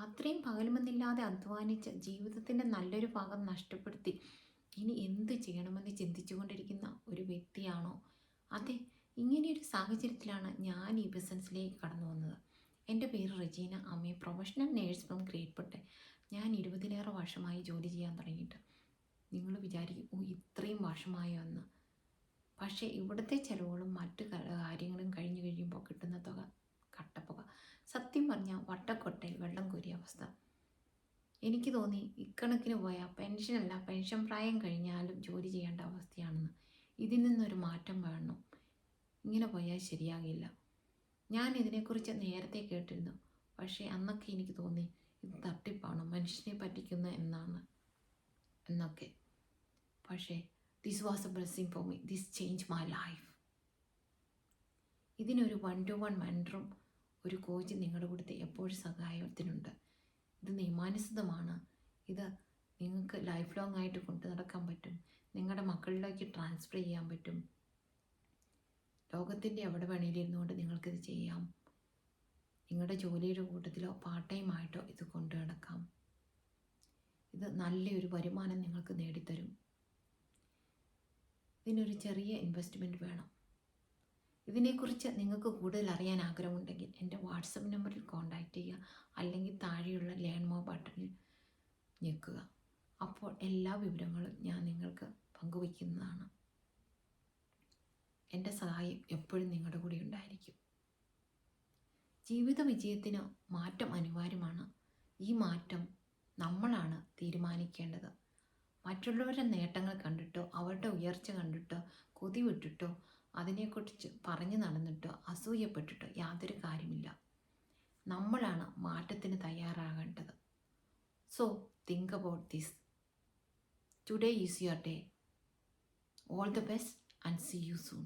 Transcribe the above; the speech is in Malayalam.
രാത്രിയും പകലുമെന്നില്ലാതെ അധ്വാനിച്ച് ജീവിതത്തിൻ്റെ നല്ലൊരു ഭാഗം നഷ്ടപ്പെടുത്തി ഇനി എന്ത് ചെയ്യണമെന്ന് ചിന്തിച്ചുകൊണ്ടിരിക്കുന്ന ഒരു വ്യക്തിയാണോ? അതെ, ഇങ്ങനെയൊരു സാഹചര്യത്തിലാണ് ഞാൻ ഈ ബിസിനസ്സിലേക്ക് കടന്നു വന്നത്. എൻ്റെ പേര് റെജീന. അമ്മയെ പ്രൊഫഷണൽ നേഴ്സ് ഫ്രം ഗ്രേറ്റ്. ഞാൻ 20-ലേറെ വർഷമായി ജോലി ചെയ്യാൻ തുടങ്ങിയിട്ട്. നിങ്ങൾ വിചാരിക്കും, ഓ ഇത്രയും വർഷമായോ എന്ന്. പക്ഷേ ഇവിടുത്തെ ചിലവുകളും മറ്റു കാര്യങ്ങളും കഴിഞ്ഞ് കഴിയുമ്പോൾ കിട്ടുന്ന തുക കട്ടപ്പുക. സത്യം പറഞ്ഞാൽ വട്ടക്കൊട്ടയിൽ വെള്ളം കോരിയ അവസ്ഥ. എനിക്ക് തോന്നി ഇക്കണക്കിന് പോയാൽ പെൻഷനല്ല, പെൻഷൻ പ്രായം കഴിഞ്ഞാലും ജോലി ചെയ്യേണ്ട അവസ്ഥയാണെന്ന്. ഇതിൽ നിന്നൊരു മാറ്റം വേണം. ഇങ്ങനെ പോയാൽ ശരിയാകില്ല. ഞാൻ ഇതിനെക്കുറിച്ച് നേരത്തെ കേട്ടിരുന്നു. പക്ഷേ അന്നൊക്കെ എനിക്ക് തോന്നി ഇത് തട്ടിപ്പാണ്, മനുഷ്യനെ പറ്റിക്കുന്ന എന്നൊക്കെ. പക്ഷേ this was A blessing for me. This change my life. ഇതിനൊരു 1-to-1 മെൻറ്ററും ഒരു കോച്ച് നിങ്ങളുടെ കൂടെ എപ്പോഴും സഹായത്തിനുണ്ട്. ഇത് നിയമാനുസൃതമാണ്. ഇത് നിങ്ങൾക്ക് ലൈഫ് ലോങ് ആയിട്ട് കൊണ്ടു നടക്കാൻ പറ്റും. നിങ്ങളുടെ മക്കളിലേക്ക് ട്രാൻസ്ഫർ ചെയ്യാൻ പറ്റും. ലോകത്തിൻ്റെ എവിടെ വേണേലും ഇരുന്നുകൊണ്ട് നിങ്ങൾക്കിത് ചെയ്യാം. നിങ്ങളുടെ ജോലിയുടെ കൂട്ടത്തിലോ പാർട്ട് ടൈം ആയിട്ടോ ഇത് കൊണ്ടു നടക്കാം. ഇത് നല്ലൊരു വരുമാനം നിങ്ങൾക്ക് നേടിത്തരും. ഇതിനൊരു ചെറിയ ഇൻവെസ്റ്റ്മെൻറ്റ് വേണം. ഇതിനെക്കുറിച്ച് നിങ്ങൾക്ക് കൂടുതൽ അറിയാൻ ആഗ്രഹമുണ്ടെങ്കിൽ എൻ്റെ വാട്സപ്പ് നമ്പറിൽ കോൺടാക്റ്റ് ചെയ്യുക, അല്ലെങ്കിൽ താഴെയുള്ള ലേൺ മോർ ബട്ടണിൽ ഞെക്കുക. അപ്പോൾ എല്ലാ വിവരങ്ങളും ഞാൻ നിങ്ങൾക്ക് പങ്കുവയ്ക്കുന്നതാണ്. എൻ്റെ സഹായം എപ്പോഴും നിങ്ങളുടെ കൂടെ ഉണ്ടായിരിക്കും. ജീവിത വിജയത്തിന് മാറ്റം അനിവാര്യമാണ്. ഈ മാറ്റം നമ്മളാണ് തീരുമാനിക്കേണ്ടത്. മറ്റുള്ളവരുടെ നേട്ടങ്ങൾ കണ്ടിട്ടോ അവരുടെ ഉയർച്ച കണ്ടിട്ടോ കൊതി വിട്ടിട്ടോ അതിനെക്കുറിച്ച് പറഞ്ഞു നടന്നിട്ടോ അസൂയപ്പെട്ടിട്ടോ യാതൊരു കാര്യമില്ല. നമ്മളാണ് മാറ്റത്തിന് തയ്യാറാകേണ്ടത്. So think about this. Today is your day. All the best and see you soon.